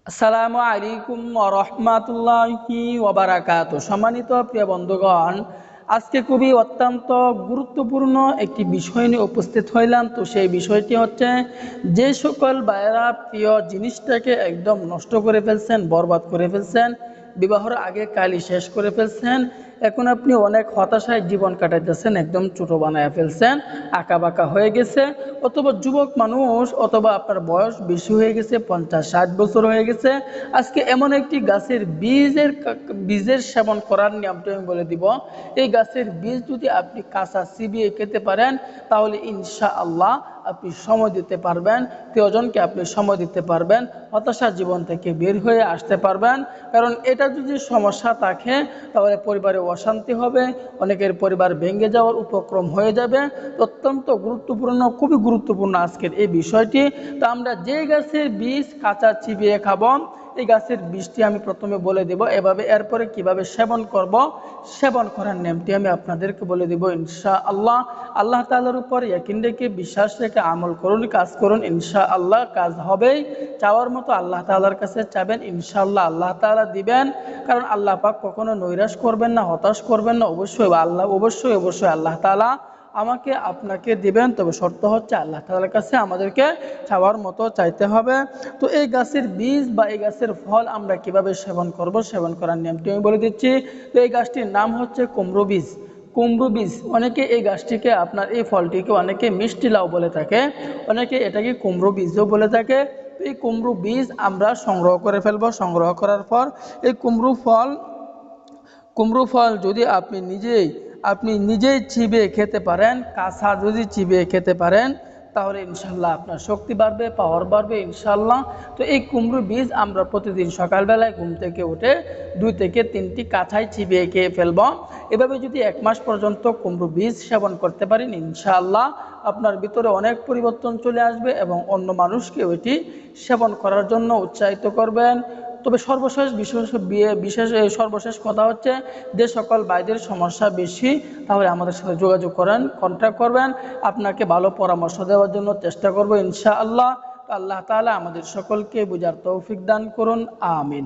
আসসালামু আলাইকুম ওয়া রাহমাতুল্লাহি ওয়া বারাকাতুহু। সম্মানিত প্রিয় বন্ধুগণ, আজকে খুবই অত্যন্ত গুরুত্বপূর্ণ একটি বিষয় নিয়ে উপস্থিত হইলাম। তো সেই বিষয়টি হচ্ছে, যে সকল ভাইয়েরা প্রিয় জিনিসটাকে একদম নষ্ট করে ফেলছেন, বরবাদ করে ফেলছেন, বিবাহের আগে কালই শেষ করে ফেলছেন, এখন আপনি অনেক হতাশায় জীবন কাটাইতেছেন, একদম ছোটো বানায় ফেলছেন, আঁকা বাঁকা হয়ে গেছে, অথবা যুবক মানুষ, অথবা আপনার বয়স বেশি হয়ে গেছে, 50-60 বছর হয়ে গেছে। আজকে এমন একটি গাছের বীজের সেবন করার নিয়মটা আমি বলে দিব। এই গাছের বীজ যদি আপনি কাঁচা চিবিয়ে খেতে পারেন, তাহলে ইনশাআল্লাহ আপনি সময় দিতে পারবেন, প্রিয়জনকে আপনি সময় দিতে পারবেন, হতাশা জীবন থেকে বের হয়ে আসতে পারবেন। কারণ এটা যদি সমস্যা থাকে, তাহলে পরিবারে অশান্তি হবে, অনেকের পরিবার ভেঙে যাওয়ার উপক্রম হয়ে যাবে। অত্যন্ত গুরুত্বপূর্ণ, খুবই গুরুত্বপূর্ণ আজকের এই বিষয়টি। তো আমরা যে গাছের বীজ কাঁচা চিবিয়ে খাবো, এই গাছের বীজটি আমি প্রথমে বলে দেব, এভাবে এরপরে কিভাবে সেবন করব, সেবন করার নিয়মটি আমি আপনাদেরকে বলে দেব ইনশাআল্লাহ। আল্লাহ তাআলার উপর ইয়াকিন রেখে, বিশ্বাস রেখে আমল করুন, কাজ করুন, ইনশাআল্লাহ কাজ হবেই। চাওয়ার মতো আল্লাহ তাআলার কাছে চাবেন, ইনশাআল্লাহ আল্লাহ তাআলা দিবেন। কারণ আল্লাহ পাক কখনো নৈরাশ করবেন না, হতাশ করবেন না। অবশ্যই আল্লাহ তাআলা আমাকে আপনাকে দিবেন। তবে শর্ত হচ্ছে আল্লাহ তাআলার কাছে আমাদেরকে চাওয়ার মতো চাইতে হবে। তো এই গাছের বীজ বা এই গাছের ফল আমরা কিভাবে সেবন করব, সেবন করার নিয়মটি আমি বলে দিচ্ছি। তো এই গাছটির নাম হচ্ছে কুমড়ো বীজ। কুমড়ো বীজ, অনেকে এই গাছটিকে, আপনার এই ফলটিকে অনেকে মিষ্টি লাউ বলে থাকে, অনেকে এটাকে কুমড়ো বীজও বলে থাকে। এই কুমড়ো বীজ আমরা সংগ্রহ করে ফেলবো। সংগ্রহ করার পর এই কুমড়ো ফল যদি আপনি নিজেই চিবিয়ে খেতে পারেন, কাঁচা যদি চিবিয়ে খেতে পারেন, তাহলে ইনশাল্লাহ আপনার শক্তি বাড়বে, পাওয়ার বাড়বে ইনশাল্লাহ। তো এই কুমড়ো বীজ আমরা প্রতিদিন সকালবেলায় ঘুম থেকে উঠে 2 থেকে 3টি কাঁচাই চিবিয়ে খেয়ে ফেলব। এভাবে যদি 1 মাস পর্যন্ত কুমড়ো বীজ সেবন করতে পারেন, ইনশাআল্লাহ আপনার ভিতরে অনেক পরিবর্তন চলে আসবে এবং অন্য মানুষকে ওইটি সেবন করার জন্য উৎসাহিত করবেন। তবে সর্বশেষ কথা হচ্ছে, যে সকল ভাইদের সমস্যা বেশি, তাহলে আমাদের সাথে যোগাযোগ করেন, কন্ট্যাক্ট করবেন। আপনাকে ভালো পরামর্শ দেওয়ার জন্য চেষ্টা করব ইনশাআল্লাহ। আল্লাহ তাআলা আমাদের সকলকে বুঝার তৌফিক দান করুন, আমিন।